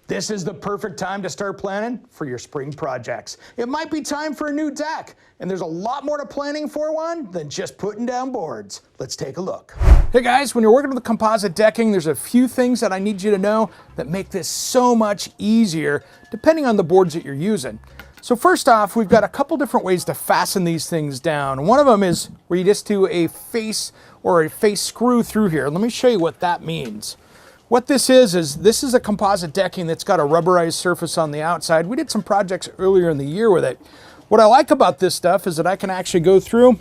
This is the perfect time to start planning for your spring projects. It might be time for a new deck, and there's a lot more to planning for one than just putting down boards. Let's take a look. Hey guys, when you're working with composite decking, there's a few things that I need you to know that make this so much easier depending on the boards that you're using. So first off, we've got a couple different ways to fasten these things down. One of them is where you just do a face or a face screw through here. Let me show you what that means. What this is a composite decking that's got a rubberized surface on the outside. We did some projects earlier in the year with it. What I like about this stuff is that I can actually go through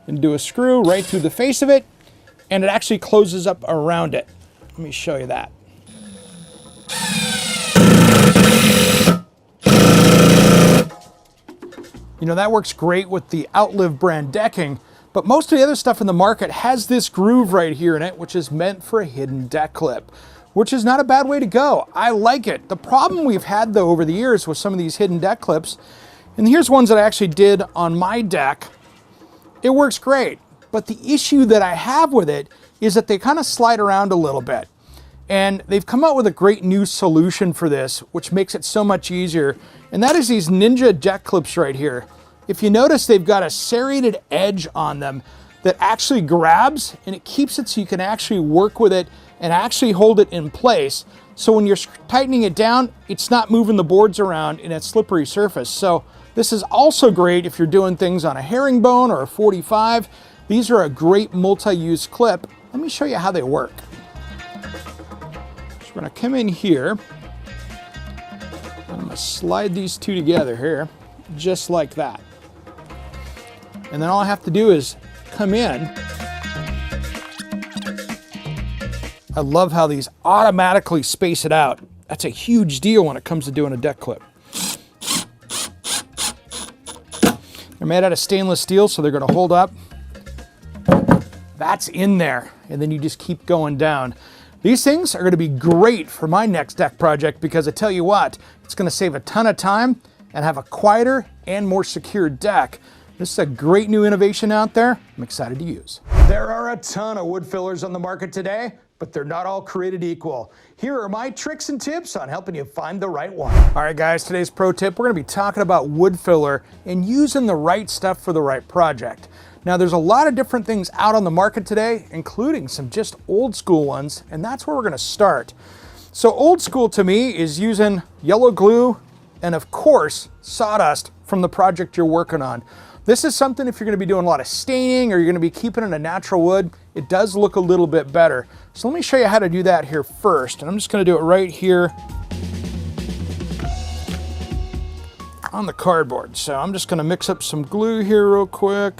and do a screw right through the face of it, and it actually closes up around it. Let me show you that. You know, that works great with the Outlive brand decking, but most of the other stuff in the market has this groove right here in it, which is meant for a hidden deck clip, which is not a bad way to go. I like it. The problem we've had though over the years with some of these hidden deck clips, and here's ones that I actually did on my deck, it works great. But the issue that I have with it is that they kind of slide around a little bit. And they've come out with a great new solution for this, which makes it so much easier. And that is these Ninja deck clips right here. If you notice, they've got a serrated edge on them that actually grabs, and it keeps it so you can actually work with it and actually hold it in place. So when you're tightening it down, it's not moving the boards around in a slippery surface. So this is also great if you're doing things on a herringbone or a 45. These are a great multi-use clip. Let me show you how they work. So we're gonna come in here. I'm gonna slide these two together here, just like that. And then all I have to do is come in. I love how these automatically space it out. That's a huge deal when it comes to doing a deck clip. They're made out of stainless steel, so they're gonna hold up. That's in there, and then you just keep going down. These things are gonna be great for my next deck project because I tell you what, it's gonna save a ton of time and have a quieter and more secure deck. This is a great new innovation out there I'm excited to use. There are a ton of wood fillers on the market today, but they're not all created equal. Here are my tricks and tips on helping you find the right one. All right guys, today's pro tip, we're gonna be talking about wood filler and using the right stuff for the right project. Now there's a lot of different things out on the market today, including some just old school ones, and that's where we're gonna start. So old school to me is using yellow glue and of course sawdust from the project you're working on. This is something if you're gonna be doing a lot of staining or you're gonna be keeping it a natural wood, it does look a little bit better. So let me show you how to do that here first. And I'm just gonna do it right here on the cardboard. So I'm just gonna mix up some glue here real quick.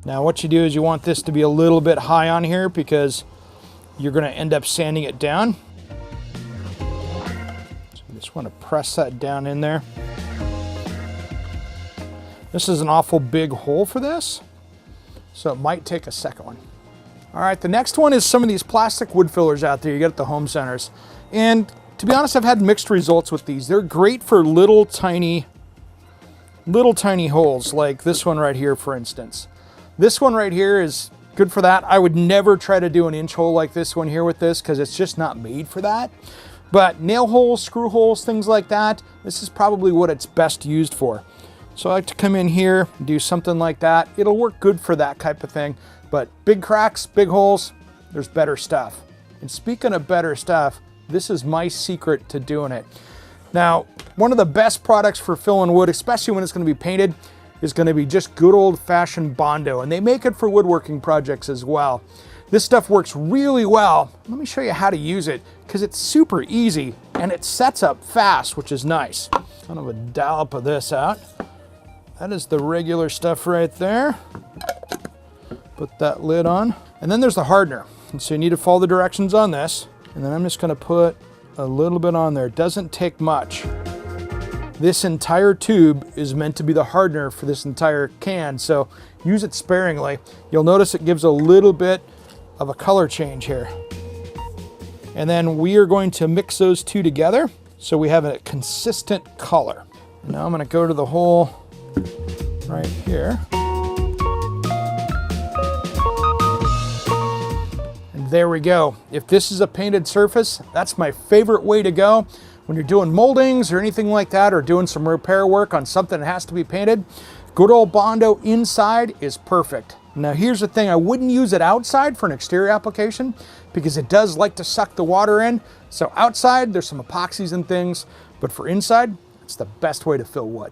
Now what you do is you want this to be a little bit high on here because you're gonna end up sanding it down. Just want to press that down in there. This is an awful big hole for this, so it might take a second one. All right, the next one is some of these plastic wood fillers out there you get at the home centers. And to be honest, I've had mixed results with these. They're great for little tiny holes, like this one right here, for instance. This one right here is good for that. I would never try to do an inch hole like this one here with this because it's just not made for that. But nail holes, screw holes, things like that, this is probably what it's best used for. So I like to come in here and do something like that. It'll work good for that type of thing. But big cracks, big holes, there's better stuff. And speaking of better stuff, this is my secret to doing it. Now, one of the best products for filling wood, especially when it's gonna be painted, is gonna be just good old-fashioned Bondo. And they make it for woodworking projects as well. This stuff works really well. Let me show you how to use it because it's super easy and it sets up fast, which is nice. Kind of a dollop of this out. That is the regular stuff right there. Put that lid on. And then there's the hardener. And so you need to follow the directions on this. And then I'm just gonna put a little bit on there. It doesn't take much. This entire tube is meant to be the hardener for this entire can, so use it sparingly. You'll notice it gives a little bit of a color change here. And then we are going to mix those two together so we have a consistent color. Now I'm gonna go to the hole right here. There we go. If this is a painted surface, that's my favorite way to go. When you're doing moldings or anything like that, or doing some repair work on something that has to be painted, good old Bondo inside is perfect. Now here's the thing, I wouldn't use it outside for an exterior application because it does like to suck the water in. So outside, there's some epoxies and things, but for inside, it's the best way to fill wood.